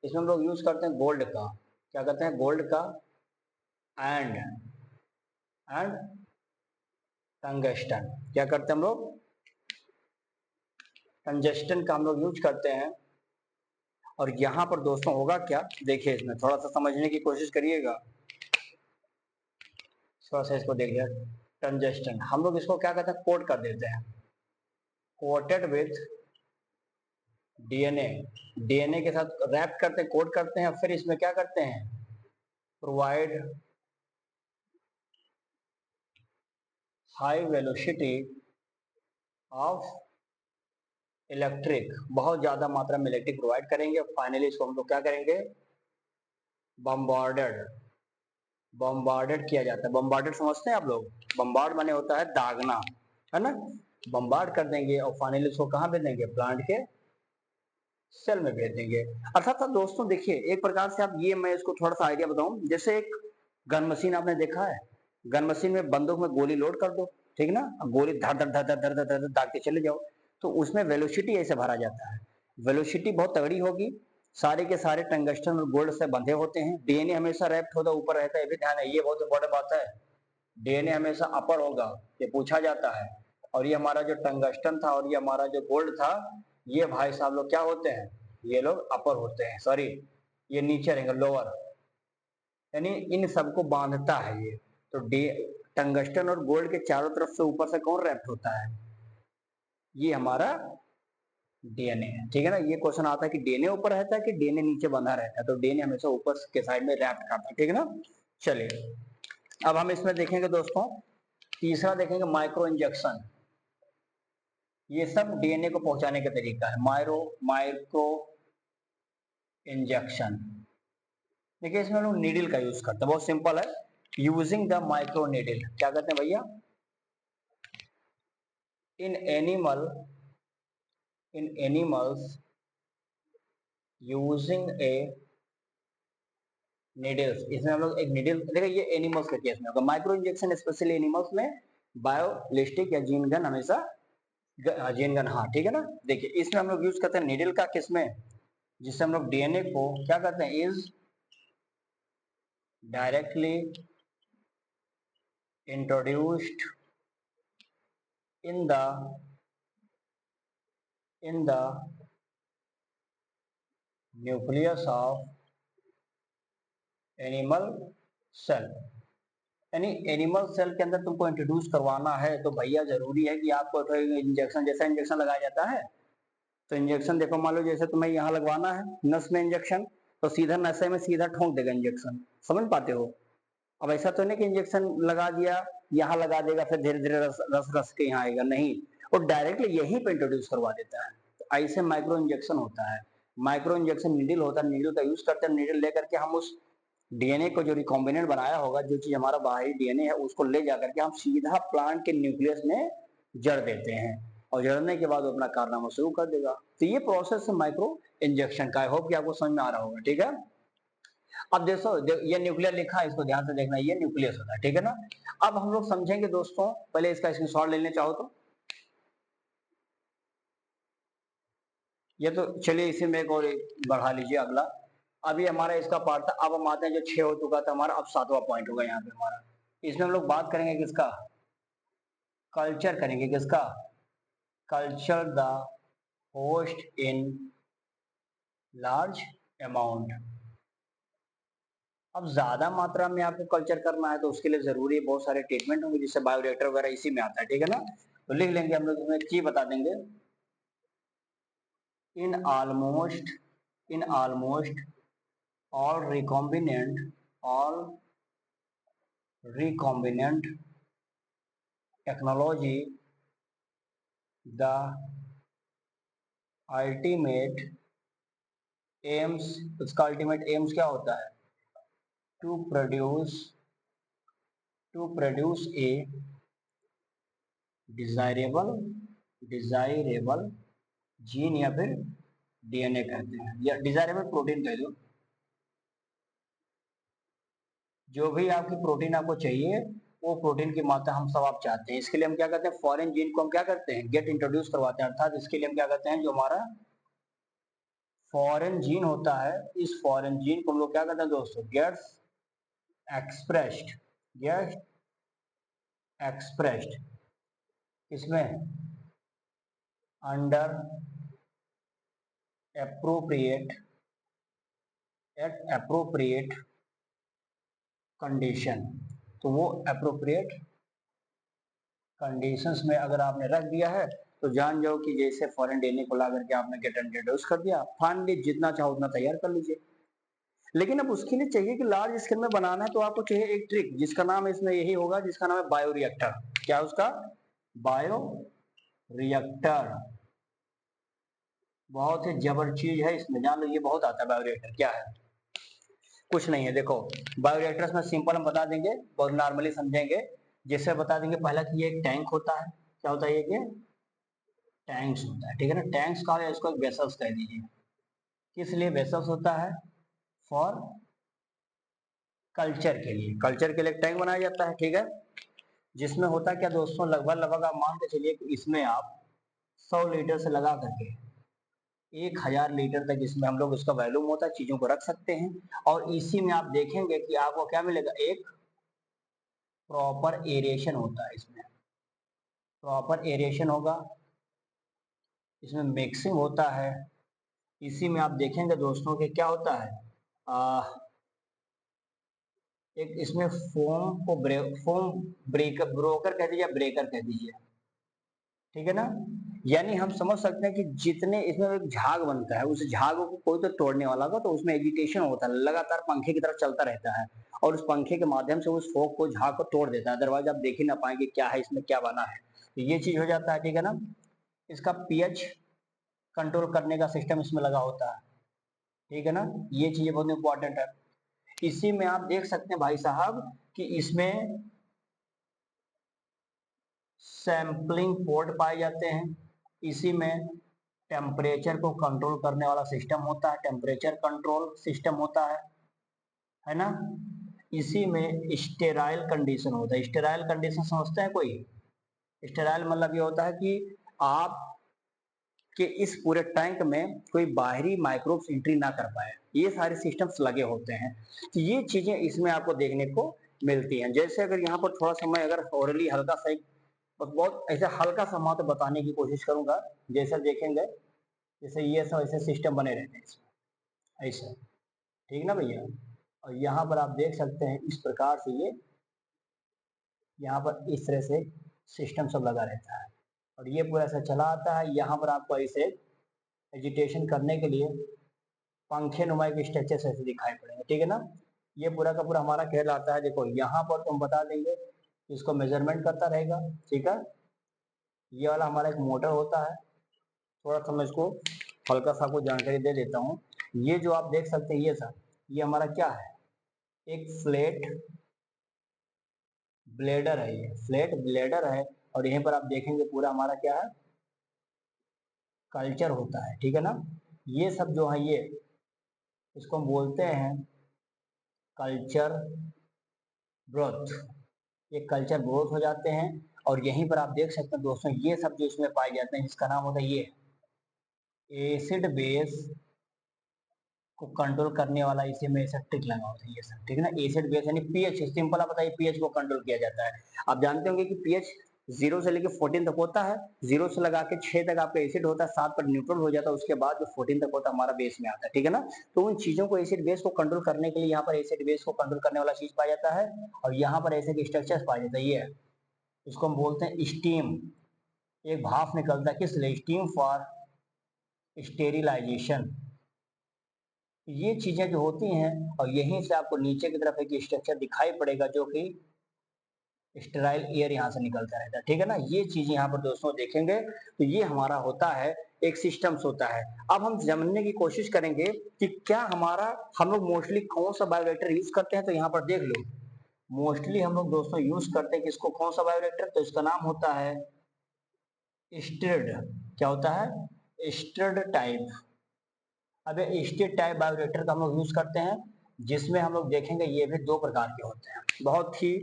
Speaker 1: इसमें हम लोग यूज करते हैं गोल्ड का, क्या करते हैं, गोल्ड का एंड टंगस्टन। क्या करते हैं हम लोग, टंगस्टन का हम लोग यूज करते हैं। और यहाँ पर दोस्तों होगा क्या, देखिए इसमें थोड़ा सा समझने की कोशिश करिएगा, थोड़ा सा इसको देख लिया। टंगस्टन हम लोग इसको क्या कहते हैं, कोट कर देते हैं, कोटेड विथ डीएनए। डीएनए के साथ रैप करते हैं, कोट करते हैं, फिर इसमें क्या करते हैं, provide high velocity of electric, बहुत ज्यादा मात्रा में इलेक्ट्रिक प्रोवाइड करेंगे। फाइनली इसको हम लोग क्या करेंगे, बम्बार्डेड, बम्बार्डेड किया जाता है। बम्बार्डेड समझते हैं आप लोग, बम्बार्ड माने होता है दागना, है ना। बम्बार्ड कर देंगे और फाइनली इसको कहाँ भेज देंगे, प्लांट के सेल में भेज देंगे। अर्थात दोस्तों देखिए, एक प्रकार से आप ये, मैं इसको थोड़ा सा आइडिया बताऊं, जैसे एक गन मशीन आपने देखा है, गन मशीन में बंदूक में गोली लोड कर दो, ठीक ना, अब गोली धर धर धर धर धर धर धर दाग के चले जाओ, तो उसमें वेलोसिटी ऐसे भरा जाता है। वेलोसिटी बहुत तगड़ी होगी, सारे के सारे टंगस्टन और गोल्ड से बंधे होते हैं। डीएनए हमेशा रैप्ट होता ऊपर रहता है, ये भी ध्यान है, ये बहुत इंपॉर्टेंट बात है। डीएनए हमेशा अपर होगा, ये पूछा जाता है। और ये हमारा जो टंगस्टन था और ये हमारा जो गोल्ड था, ये भाई साहब लोग क्या होते हैं, ये लोग अपर होते हैं, सॉरी ये नीचे रहेंगे, लोअर, यानी इन सबको बांधता है ये। तो टंगस्टन और गोल्ड के चारों तरफ से ऊपर से कौन रैप्ट होता है, ये हमारा डीएनए है, ठीक है ना। ये क्वेश्चन आता है कि डीएनए ऊपर रहता है कि डीएनए नीचे बंधा रहता है, तो डीएनए हमेशा ऊपर के साइड में रैप्ट करता है, ठीक है ना। चलिए अब हम इसमें देखेंगे दोस्तों, तीसरा देखेंगे माइक्रो इंजेक्शन। ये सब डीएनए को पहुंचाने का तरीका है, माइक्रो इंजेक्शन। देखिए इसमें हम लोग नीडल का यूज करते हैं, बहुत सिंपल है, यूजिंग द माइक्रो नीडल। क्या कहते हैं भैया, इन एनिमल्स यूजिंग ए नीडल्स। इसमें हम लोग एक नीडल, देखिए ये एनिमल्स के केस में होगा, माइक्रो इंजेक्शन स्पेशली एनिमल्स में, बायोलिस्टिक या जीन गन हमेशा जीन गन, हाँ ठीक है ना। देखिए इसमें हम लोग यूज करते हैं नीडल का, किसमें, जिससे हम लोग डीएनए को क्या करते हैं, is directly introduced in the nucleus of animal cell. यानी एनिमल सेल के अंदर तुमको इंट्रोड्यूस करवाना है तो भैया जरूरी है कि आपको तो इंजेक्शन, जैसा इंजेक्शन लगाया जाता है, तो इंजेक्शन देखो, मान लो जैसे तुम्हें यहाँ लगवाना है नस में इंजेक्शन, तो सीधा नशे में सीधा ठोंक देगा इंजेक्शन, समझ पाते हो। अब ऐसा तो नहीं कि इंजेक्शन लगा दिया यहाँ लगा देगा फिर धीरे धीरे रस रस रस के यहाँ आएगा, नहीं, वो डायरेक्टली यहीं पे इंट्रोड्यूस करवा देता है। तो ऐसे माइक्रो इंजेक्शन होता है। माइक्रो इंजेक्शन नीडल होता है, नीडल का यूज करते हैं, नीडल लेकर के हम उस डीएनए को जो रिकॉम्बिनेंट बनाया होगा, जो चीज हमारा बाहरी डीएनए है, उसको ले जाकर के हम सीधा प्लांट के न्यूक्लियस में जड़ देते हैं, और जड़ने के बाद वो अपना कारनामा शुरू कर देगा। तो ये प्रोसेस है माइक्रो इंजेक्शन का। आई होप कि आपको समझ में आ रहा होगा, ठीक है। अब देखो ये न्यूक्लियर लिखा है, इसको ध्यान से देखना, ये न्यूक्लियस होता है, ठीक है ना। अब हम लोग समझेंगे दोस्तों, पहले इसका स्क्रीनशॉट लेने चाहो तो, ये तो चलिए इसी में एक और बढ़ा लीजिए अगला। अभी हमारा इसका पार्ट था, अब हम आते हैं जो 6 हो चुका था हमारा, अब 7वां पॉइंट होगा यहाँ पे हमारा। इसमें हम लोग बात करेंगे किसका, कल्चर करेंगे, किसका, culture the host in large amount. अब ज्यादा मात्रा में आपको कल्चर करना है तो उसके लिए जरूरी है बहुत सारे ट्रीटमेंट होंगे, जिससे बायोरिएक्टर वगैरह इसी में आता है, ठीक है ना। तो लिख लेंगे हम लोग, इसमें एक चीज बता देंगे, in almost all recombinant technology, the ultimate aims, उसका अल्टीमेट एम्स क्या होता है? To produce a desirable gene या फिर डीएनए कहते हैं, या डिजायरेबल प्रोटीन कह दो। जो भी आपकी प्रोटीन आपको चाहिए वो प्रोटीन की मात्रा हम सब आप चाहते हैं, इसके लिए हम क्या करते हैं, फॉरेन जीन को हम क्या करते हैं, गेट इंट्रोड्यूस करवाते हैं। अर्थात इसके लिए हम क्या करते हैं, जो हमारा फॉरेन जीन होता है, इस फॉरेन जीन को हम लोग क्या करते हैं दोस्तों, गेट्स एक्सप्रेस्ड इसमें अंडर एप्रोप्रिएट कंडीशन। तो वो एप्रोप्रिएट कंडीशंस में अगर आपने रख दिया है तो जान जाओ कि जैसे फॉरेन डीएनए को ला करके आपने गेट इंट्रोड्यूस कर दिया, फाइनली जितना चाहो उतना तैयार कर लीजिए। लेकिन अब उसके लिए चाहिए कि लार्ज स्केल में बनाना है, तो आपको चाहिए एक ट्रिक जिसका नाम इसमें यही होगा, जिसका नाम है बायोरिएक्टर। क्या है उसका? बायोरिएक्टर। बहुत ही जबर चीज है, इसमें जान लो ये बहुत आता है। बायोरिएक्टर क्या है? कुछ नहीं है, देखो बायोरिएक्टर्स में सिंपल हम बता देंगे, बहुत नॉर्मली समझेंगे। जैसे बता देंगे पहला कि ये एक टैंक होता है। क्या होता है ये? टैंक्स होता है, ठीक है ना। टैंक्स का है, इसको वेसल्स कह दीजिए। किस लिए वेसल्स होता है? फॉर कल्चर के लिए टैंक बनाया जाता है, ठीक है। जिसमें होता क्या दोस्तों, लगभग आप मान के चलिए कि इसमें आप 100 लीटर से लगा करके 1000 लीटर तक इसमें हम लोग उसका वॉल्यूम होता है, चीजों को रख सकते हैं। और इसी में आप देखेंगे कि आपको क्या मिलेगा, एक प्रॉपर एरिएशन होता है। इसमें प्रॉपर एरिएशन होगा, इसमें मिक्सिंग होता है। इसी में आप देखेंगे दोस्तों कि क्या होता है, एक इसमें फोम ब्रोकर कह दीजिए, ब्रेकर कह दीजिए, ठीक है ना। यानी हम समझ सकते हैं कि जितने इसमें एक झाग बनता है, उस झाग को कोई तो तोड़ने वाला होगा, तो उसमें एजिटेशन होता है, लगातार पंखे की तरह चलता रहता है, और उस पंखे के माध्यम से उस फोक को, झाग को तोड़ देता है। अदरवाइज आप देख ही ना पाएंगे क्या है इसमें, क्या बना है। तो ये चीज हो जाता है, ठीक है ना। इसका पीएच कंट्रोल करने का सिस्टम इसमें लगा होता है, ठीक है ना। ये चीजें बहुत इंपॉर्टेंट है। इसी में आप देख सकते हैं भाई साहब कि इसमें सैंपलिंग पोर्ट पाए जाते हैं। इसी में टेम्परेचर को कंट्रोल करने वाला सिस्टम होता है, टेम्परेचर कंट्रोल सिस्टम होता है ना। इसी में स्टेराइल कंडीशन होता है। स्टेराइल कंडीशन समझते हैं कोई? स्टेराइल मतलब ये होता है कि आप कि इस पूरे टैंक में कोई बाहरी माइक्रोब्स एंट्री ना कर पाए, ये सारे सिस्टम्स लगे होते हैं। तो ये चीजें इसमें आपको देखने को मिलती हैं। जैसे अगर यहाँ पर थोड़ा सा मैं अगर ओरली हल्का सा बहुत ऐसे हल्का सा मात्र बताने की कोशिश करूंगा। जैसे देखेंगे, जैसे ये सब ऐसे सिस्टम बने रहते हैं इसमें, ऐसा, ठीक ना भैया। और यहाँ पर आप देख सकते हैं इस प्रकार से ये यहाँ पर इस तरह से सिस्टम सब लगा रहता है, और ये पूरा ऐसा चला आता है। यहाँ पर आपको ऐसे एजिटेशन करने के लिए पंखे नुमा के स्ट्रक्चर ऐसे दिखाई पड़ेंगे, ठीक है ना। ये पूरा का पूरा हमारा खेल आता है। देखो यहाँ पर तुम बता देंगे, इसको मेजरमेंट करता रहेगा, ठीक है। ये वाला हमारा एक मोटर होता है। थोड़ा सा मैं इसको हल्का सा आपको जानकारी दे देता हूँ। ये जो आप देख सकते हैं ये सर, ये हमारा क्या है, एक फ्लैट ब्लेडर है। ये फ्लैट ब्लेडर है, और यहीं पर आप देखेंगे पूरा हमारा क्या है, कल्चर होता है, ठीक है ना। ये सब जो है ये, इसको हम बोलते हैं कल्चर ग्रोथ। ये कल्चर ग्रोथ हो जाते हैं। और यहीं पर आप देख सकते हैं दोस्तों, ये सब जो इसमें पाए जाते हैं, इसका नाम होता है ये एसिड बेस को कंट्रोल करने वाला, इसी में ऐसा टिक लगा होता है ये सब, ठीक है ना। एसिड बेस यानी पीएच, सिंपल आप बताइए, पीएच को कंट्रोल किया जाता है। आप जानते होंगे कि पीएच 0 से लेकर 14 तक होता है। 0 से लगा के 6 तक आपका एसिड होता है, 7 पर न्यूट्रल हो जाता है, उसके बाद जो 14 तक होता है हमारा बेस में आता है, ठीक है ना। तो उन चीजों को, एसिड बेस को कंट्रोल करने के लिए यहाँ पर एसिड बेस को कंट्रोल करने वाला चीज पाया जाता है। और यहाँ पर ऐसे स्ट्रक्चर पाया जाता है, ये इसको हम बोलते हैं स्टीम। एक भाप निकलता है, किस लिए? स्टीम फॉर स्टेरिलाइजेशन, ये चीजें जो होती हैं और यहीं से आपको नीचे की तरफ एक स्ट्रक्चर दिखाई पड़ेगा जो कि स्टेराइल एयर यहाँ से निकलता रहता है, ठीक है ना। ये चीज यहाँ पर दोस्तों देखेंगे तो ये हमारा होता है एक सिस्टम्स होता है। अब हम जानने की कोशिश करेंगे कि क्या हमारा हम लोग मोस्टली कौन सा बायोरिएक्टर यूज करते हैं, तो यहाँ पर देख लो मोस्टली हम लोग दोस्तों यूज करते हैं किसको, कौन सा बायोरिएक्टर, तो इसका नाम होता है स्टिर्ड। क्या होता है, स्टिर्ड टाइप। अब ये स्टिर्ड टाइप बायोरिएक्टर का हम लोग यूज करते हैं, जिसमें हम लोग देखेंगे ये भी दो प्रकार के होते हैं। बहुत ही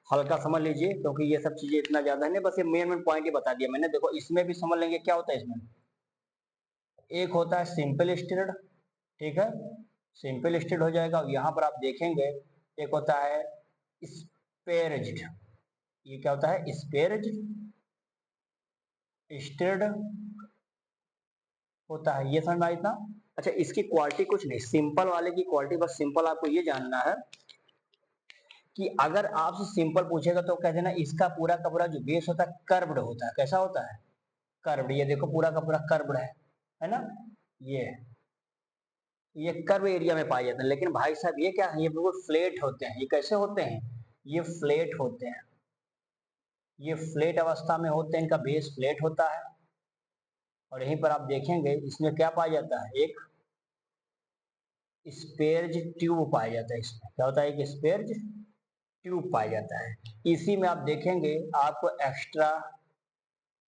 Speaker 1: हल्का समझ लीजिए क्योंकि ये सब चीजें इतना ज्यादा नहीं, बस ये मेन पॉइंट ही बता दिया मैंने। देखो इसमें भी समझ लेंगे क्या होता है इसमें। एक होता है सिंपल स्टिर्ड, ठीक है, सिंपल स्टिर्ड हो जाएगा। और यहाँ पर आप देखेंगे एक होता है स्पेयर्ड। ये क्या होता है, स्पेयर्ड स्टिर्ड होता है, ये समझ में आया इतना। अच्छा इसकी क्वालिटी कुछ नहीं, सिंपल वाले की क्वालिटी बस सिंपल आपको ये जानना है कि अगर आपसे सिंपल पूछेगा तो कह देना इसका पूरा का पूरा जो बेस होता है कर्व्ड होता है। कैसा होता है, कर्व्ड। ये देखो पूरा का पूरा कर्व्ड है ना। ये कर्व एरिया में पाए जाते हैं। लेकिन भाई साहब ये क्या है, ये बिल्कुल फ्लैट होते हैं। ये कैसे होते हैं, ये फ्लैट होते हैं। ये फ्लैट अवस्था में होते हैं, इनका बेस फ्लैट होता है। और यहीं पर आप देखेंगे इसमें क्या पाया जाता है, एक स्पेयर्ज ट्यूब पाया जाता है। इसमें क्या होता है, एक स्पेयर्ज ट्यूब पाया जाता है। इसी में आप देखेंगे आपको एक्स्ट्रा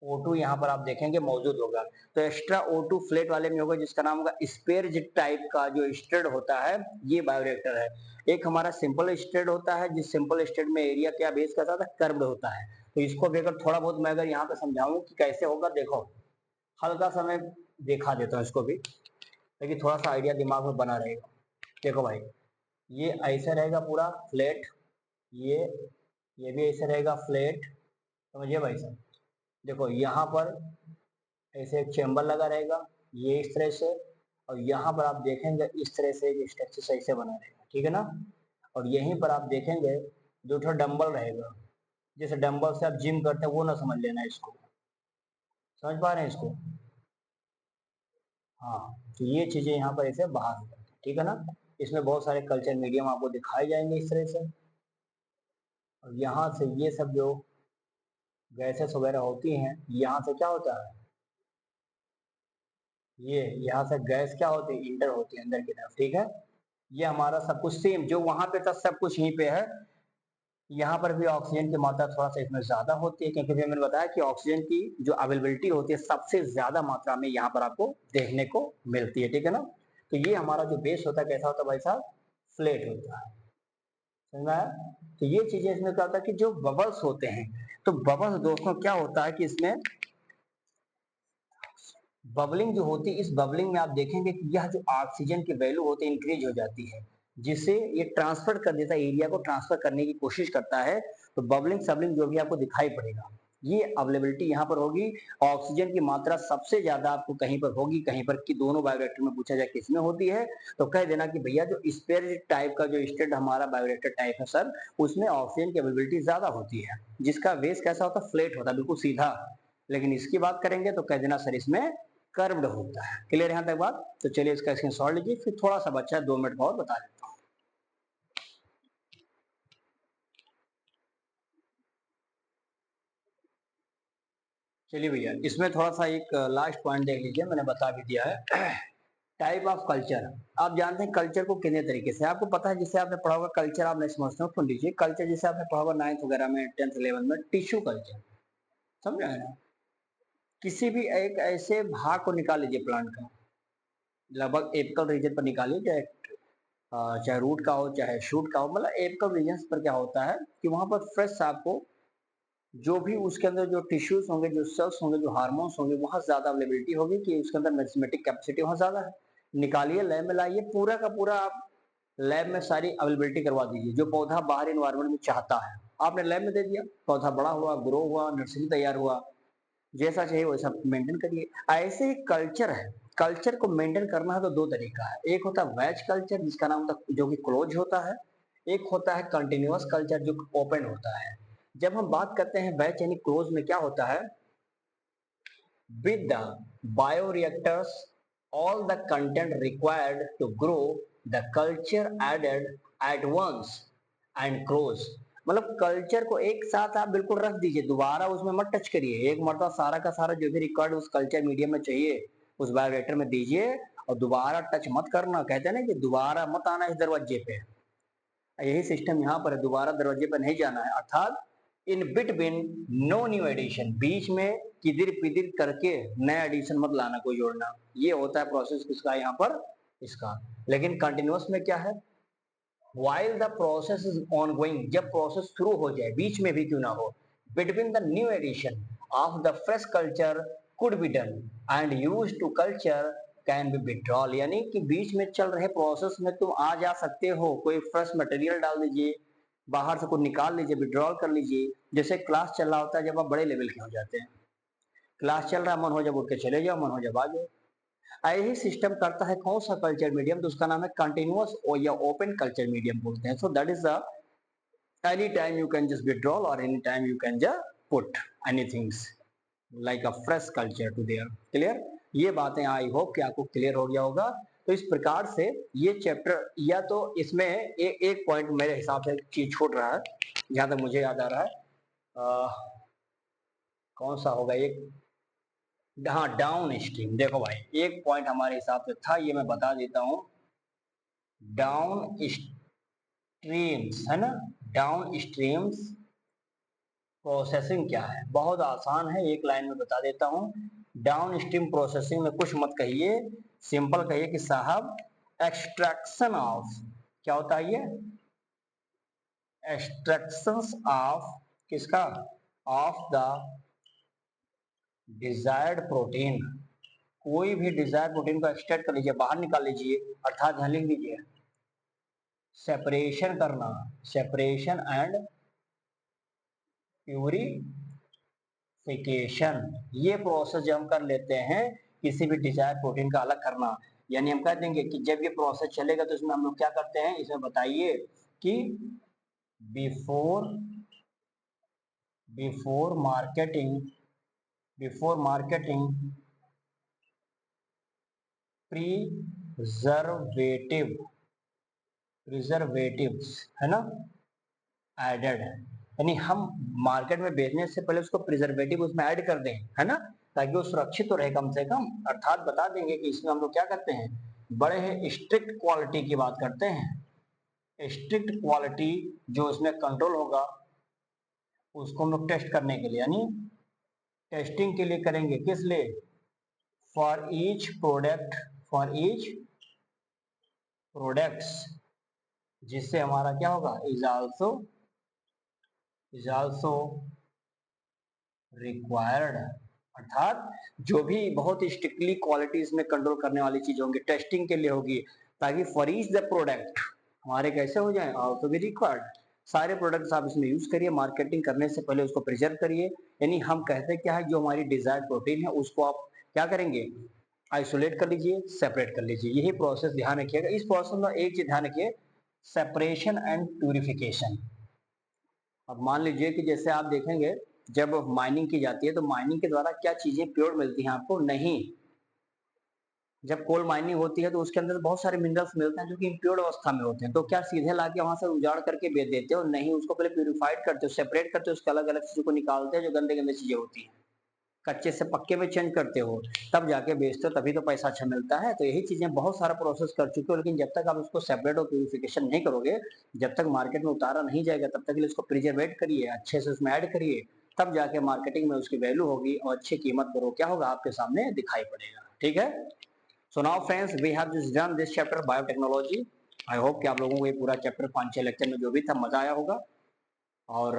Speaker 1: O2 यहाँ पर आप देखेंगे मौजूद होगा। तो एक्स्ट्रा O2 फ्लेट वाले में होगा जिसका नाम होगा स्पेयर्ज टाइप का जो स्टेड होता है, ये बायोरिएक्टर है। एक हमारा सिंपल स्टेड होता है, जिस सिंपल स्टेड में एरिया क्या बेस का था कर्व्ड होता है। तो इसको भी अगर थोड़ा बहुत मैं अगर यहाँ पे समझाऊं कि कैसे होगा, देखो हल्का सा मैं दिखा देता हूँ इसको भी, लेकिन थोड़ा सा आइडिया दिमाग में बना रहेगा। देखो भाई ये ऐसे रहेगा पूरा फ्लैट, ये ये भी ऐसे रहेगा फ्लैट, समझिए भाई साहब। देखो यहाँ पर ऐसे एक चेम्बर लगा रहेगा, ये इस तरह से। और यहाँ पर आप देखेंगे इस तरह से एक स्ट्रक्चर ऐसे बना रहेगा, ठीक है ना। और यहीं पर आप देखेंगे दो ठो डंबल रहेगा, जैसे डंबल से आप जिम करते हैं वो ना समझ लेना इसको, समझ पा रहे हैं इसको। हाँ तो ये चीजें यहाँ पर ऐसे बाहर हो जाती है, ठीक है ना। इसमें बहुत सारे कल्चर मीडियम आपको दिखाए जाएंगे इस तरह से। और यहाँ से ये सब जो गैसेस वगैरह होती हैं, यहाँ से क्या होता है, ये यहाँ से गैस क्या होती है, इंटर होती है अंदर की तरफ, ठीक है। ये हमारा सब कुछ सेम जो वहां पे था सब कुछ यहीं पे है। यहाँ पर भी ऑक्सीजन की मात्रा थोड़ा सा इसमें ज्यादा होती है, क्योंकि मैंने बताया कि ऑक्सीजन की जो अवेलेबिलिटी होती है सबसे ज्यादा मात्रा में यहाँ पर आपको देखने को मिलती है, ठीक है ना। तो ये हमारा जो बेस होता है कैसा होता है भाई साहब, फ्लैट होता है, समझ में आया। तो ये चीजें इसमें क्या होता है कि जो बबल्स होते हैं, तो बबल्स दोस्तों क्या होता है कि इसमें बबलिंग जो होती है, इस बबलिंग में आप देखेंगे कि यह जो ऑक्सीजन की वैल्यू होती है इंक्रीज हो जाती है, जिससे ये ट्रांसफर कर देता है, एरिया को ट्रांसफर करने की कोशिश करता है। तो बबलिंग सबलिंग जो भी आपको दिखाई पड़ेगा, ये अवेलेबिलिटी यहाँ पर होगी। ऑक्सीजन की मात्रा सबसे ज्यादा आपको कहीं पर होगी, कहीं पर कि दोनों बायोरिएक्टर में पूछा जाए किसमें होती है, तो कह देना कि भैया जो स्पेयर टाइप का जो स्टेट हमारा बायोरिएक्टर टाइप है सर, उसमें ऑक्सीजन की अवेलेबिलिटी ज्यादा होती है, जिसका बेस कैसा होता है, फ्लैट होता है, बिल्कुल सीधा। लेकिन इसकी बात करेंगे तो कह देना सर इसमें कर्व्ड होता है। क्लियर यहाँ तक बात। तो चलिए इसका स्क्रीनशॉट लीजिए, फिर थोड़ा सा बच्चा 2 मिनट और बता देता हूँ। चलिए भैया इसमें थोड़ा सा एक लास्ट पॉइंट देख लीजिए, मैंने बता भी दिया है। Type of culture. आप जानते हैं कल्चर को कितने तरीके से, आपको पता है जिसे आपने पढ़ा होगा कल्चर, आप नहीं समझते हो सुन लीजिए। कल्चर जिसे आपने पढ़ा होगा 9th वगैरह में 10th 11th में, टिश्यू कल्चर, समझ रहे हैं। किसी भी एक ऐसे भाग को निकाल लीजिए प्लांट का, लगभग एपिकल रीजन पर निकालिए, चाहे चाहे रूट का हो चाहे शूट का हो, मतलब एपिकल रीजन पर क्या होता है कि वहां पर फ्रेश आपको जो भी उसके अंदर जो टिश्यूज होंगे, जो सेल्स होंगे, जो हार्मोन्स होंगे, वहां ज्यादा अवेलेबिलिटी होगी कि उसके अंदर मैथमेटिक कैपेसिटी वहां ज्यादा है। निकालिए लैब में लाइए, पूरा का पूरा आप लैब में सारी अवेलेबिलिटी करवा दीजिए। जो पौधा बाहर इन्वायरमेंट में चाहता है आपने लैब में दे दिया, पौधा बड़ा हुआ, ग्रो हुआ, नर्सरी तैयार हुआ, जैसा चाहिए वैसा मेंटेन करिए। ऐसे ही कल्चर है, कल्चर को मेंटेन करना है तो दो तरीका है। एक होता है वेज कल्चर जिसका नाम होता है जो कि क्लोज होता है, एक होता है कंटिन्यूअस कल्चर जो ओपन होता है। जब हम बात करते हैं बैच यानी क्लोज में क्या होता है, with the bioreactors all the content required to grow the culture added at once and grows। मतलब कल्चर को एक साथ आप बिल्कुल रख दीजिए, दोबारा उसमें मत टच करिए, एक मरतबा सारा का सारा जो भी रिकॉर्ड उस कल्चर मीडियम में चाहिए उस बायोडेटर में दीजिए और दोबारा टच मत करना। कहते हैं ना कि दोबारा मत आना इस दरवाजे पे, यही सिस्टम यहाँ पर है, दोबारा दरवाजे पर नहीं जाना है। अर्थात in between no new edition, बीच में किदिर पिदिर करके नया एडिशन मत लाना, कोई जोड़ना। ये होता है प्रोसेस किसका यहाँ पर, इसका। लेकिन कंटिन्यूअस में क्या है, while the process is ongoing, जब प्रोसेस शुरू हो जाए, बीच में भी क्यों ना हो, between the new edition of the fresh culture could be done and used to culture can be withdrawal, यानी कि बीच में चल रहे प्रोसेस में तुम आ जा सकते हो, कोई फ्रेश मटेरियल डाल दीजिए, बाहर से कुछ निकाल लीजिए, विड्रॉल कर लीजिए। जैसे क्लास चल रहा होता है, जब आप बड़े लेवल के हो जाते हैं, क्लास चल रहा है, मन हो जब उठ के चले जाओ, मन हो जब आ जाओ। यही सिस्टम करता है कौन सा कल्चर मीडियम, तो उसका नाम है कंटिन्यूअस या ओपन कल्चर मीडियम बोलते हैं। So that is the any time you can just withdrawal और any time you can just put anythings like a fresh culture to there. Clear, ये बातें आई होप कि आपको क्लियर हो गया होगा। तो इस प्रकार से ये चैप्टर, या तो इसमें एक पॉइंट मेरे हिसाब से चीज छूट रहा है, जहां तक मुझे याद आ रहा है, कौन सा होगा एक, हाँ डाउन स्ट्रीम। देखो भाई एक पॉइंट हमारे हिसाब से था, ये मैं बता देता हूँ। डाउन स्ट्रीम्स है ना, डाउन स्ट्रीम्स प्रोसेसिंग क्या है, बहुत आसान है, एक लाइन में बता देता हूँ। डाउन स्ट्रीम प्रोसेसिंग में कुछ मत कहिए, सिंपल कहिए कि साहब एक्सट्रैक्शन ऑफ, क्या होता है ये, एक्सट्रैक्शंस ऑफ किसका, ऑफ द डिजायर्ड प्रोटीन। कोई भी डिजायर्ड प्रोटीन को एक्सट्रैक्ट कर लीजिए, बाहर निकाल लीजिए, अर्थात ध्यान लिख दीजिए सेपरेशन करना, सेपरेशन एंड प्यूरिफिकेशन। ये प्रोसेस जब हम कर लेते हैं किसी भी डिजायर प्रोटीन का अलग करना, यानी हम कह देंगे कि जब ये प्रोसेस चलेगा तो इसमें हम लोग क्या करते हैं, इसमें बताइए कि before before marketing before marketing preservative preservatives है ना एडेड, यानी हम मार्केट में बेचने से पहले उसको प्रिजर्वेटिव उसमें ऐड कर दें, है ना, ताकि वो सुरक्षित तो रहे कम से कम। अर्थात बता देंगे कि इसमें हम लोग क्या करते हैं, बड़े ही स्ट्रिक्ट क्वालिटी की बात करते हैं। स्ट्रिक्ट क्वालिटी जो इसमें कंट्रोल होगा उसको हम लोग टेस्ट करने के लिए, यानी टेस्टिंग के लिए करेंगे, किस लिए, for each product, for each products, जिससे हमारा क्या होगा, इज आल्सो रिक्वायर्ड। अर्थात जो भी बहुत स्ट्रिक्टली क्वालिटी इसमें कंट्रोल करने वाली चीज होंगी, टेस्टिंग के लिए होगी, ताकि फॉर ईच द प्रोडक्ट हमारे कैसे हो जाए, आल्सो बी रिक्वायर्ड। सारे प्रोडक्ट्स आप इसमें यूज करिए, मार्केटिंग करने से पहले उसको प्रिजर्व करिए। यानी हम कहते क्या है, जो हमारी डिजायर्ड प्रोटीन है उसको आप क्या करेंगे, आइसोलेट कर लीजिए, सेपरेट कर लीजिए। यही प्रोसेस ध्यान रखिएगा। इस प्रोसेस में एक चीज ध्यान रखिए, सेपरेशन एंड प्यूरिफिकेशन। अब मान लीजिए कि जैसे आप देखेंगे जब माइनिंग की जाती है तो माइनिंग के द्वारा क्या चीजें प्योर मिलती हैं आपको, नहीं। जब कोल माइनिंग होती है तो उसके अंदर बहुत सारे मिनरल्स मिलते हैं जो कि इम्प्योर अवस्था में होते हैं, तो क्या सीधे लाके वहां से उजाड़ करके बेच देते हो, नहीं, उसको पहले प्यूरिफाइड करते हो, सेपरेट करते हो, उसके अलग अलग चीजों को निकालते हैं जो गंदे गंदे चीजें होती हैं, कच्चे से पक्के में चेंज करते हो, तब जाके बेचते हो, तभी तो पैसा अच्छा मिलता है। तो यही चीजें बहुत सारा प्रोसेस कर चुके हो, लेकिन जब तक आप उसको सेपरेट और प्यूरिफिकेशन नहीं करोगे, जब तक मार्केट में उतारा नहीं जाएगा, तब तक के लिए उसको प्रिजर्वेट करिए, अच्छे से उसमें ऐड करिए, तब जाके मार्केटिंग में उसकी वैल्यू होगी और अच्छी कीमत पर वो क्या होगा, आपके सामने दिखाई पड़ेगा। ठीक है, so now friends we have just done this chapter biotechnology. I hope कि आप लोगों को ये पूरा चैप्टर 5-6 लेक्चर में जो भी था मजा आया होगा, और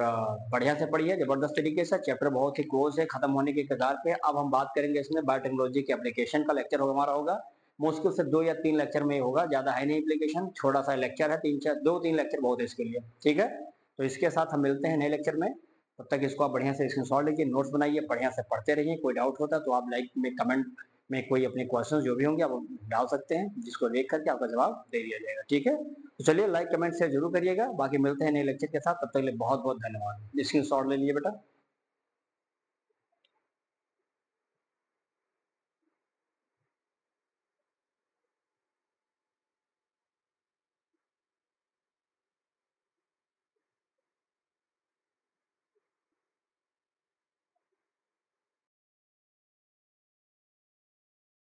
Speaker 1: बढ़िया से पढ़िए जबरदस्त तरीके से। चैप्टर बहुत ही क्लोज है, खत्म होने के कगार पे। अब हम बात करेंगे इसमें बायोटेक्नोलॉजी के एप्लीकेशन का लेक्चर होगा, हमारा होगा मुश्किल से 2 या 3 लेक्चर में होगा, ज्यादा है नहीं एप्लीकेशन, छोटा सा लेक्चर है, 2-3 लेक्चर बहुत है इसके लिए। ठीक है, तो इसके साथ हम मिलते हैं नए लेक्चर में, तब तक इसको आप बढ़िया से स्क्रीनशॉट लीजिए, नोट्स बनाइए, बढ़िया से पढ़ते रहिए। कोई डाउट होता तो आप लाइक में कमेंट में कोई अपने क्वेश्चन जो भी होंगे आप डाल सकते हैं, जिसको देख करके आपका जवाब दे दिया जाएगा। ठीक है, तो चलिए लाइक कमेंट शेयर जरूर करिएगा, बाकी मिलते हैं नए लेक्चर के साथ, तब तक के लिए बहुत बहुत धन्यवाद। स्क्रीनशॉट ले लीजिए बेटा।